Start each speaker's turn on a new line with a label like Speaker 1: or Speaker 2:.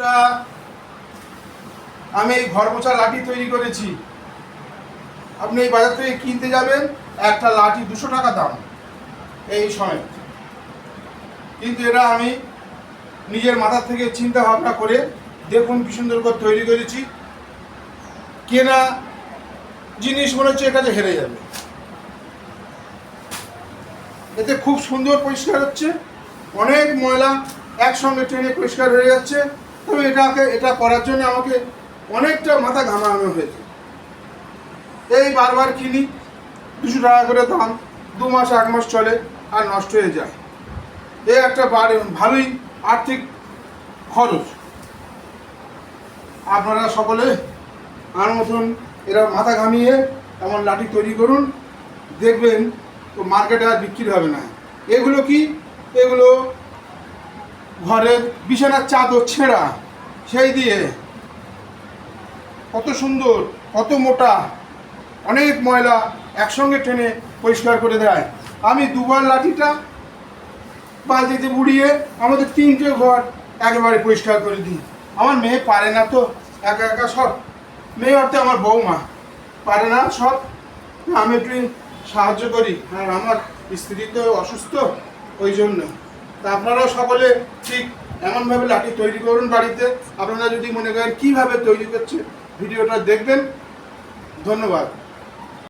Speaker 1: বন্ধুরা, আমি এই ঘর মোছা লাঠি তৈরি করেছি। আপনি এই বাজার থেকে কিনতে যাবেন, একটা লাঠি 200 টাকা দাম এই সময়। কিন্তু এটা আমি নিজের মাথা থেকে চিন্তা ভাবনা করে দেখুন কি সুন্দর করে তৈরি করেছি। কেনা জিনিস মনে হচ্ছে এর কাছে হেরে যাবে। এতে খুব সুন্দর পরিষ্কার হচ্ছে, অনেক ময়লা একসঙ্গে ট্রেনে পরিষ্কার হয়ে যাচ্ছে। তবে এটা করার জন্য আমাকে অনেকটা মাথা ঘামানো হয়েছে। এই বারবার কিনি, 200 টাকা করে দাম, 2 মাস 1 মাস চলে আর নষ্ট হয়ে যায়। এই একটা ভালোই আর্থিক খরচ। আপনারা সকলে আমার মতন এরা মাথা ঘামিয়ে এমন লাঠি তৈরি করুন, দেখবেন তো মার্কেটে আর বিক্রি হবে না। এগুলো কি? এগুলো ঘরের বিছানার চাদর ছেঁড়া, সেই দিয়ে কত সুন্দর, কত মোটা, অনেক ময়লা একসঙ্গে টেনে পরিষ্কার করে দেয়। আমি দুবার লাঠিটা বালতিতে বুড়িয়ে আমাদের 3টে ঘর একেবারে পরিষ্কার করে দিই। আমার মেয়ে পারে না তো একা একা সব, মেয়ে অর্থে আমার বৌমা পারে না সব, আমি একটু সাহায্য করি। আর আমার স্ত্রী তো অসুস্থ, ওই জন্য। তা আপনারাও সকলে ঠিক এমনভাবে লাঠি তৈরি করুন বাড়িতে। আপনারা যদি মনে করেন কীভাবে তৈরি করছে, ভিডিওটা দেখবেন। ধন্যবাদ।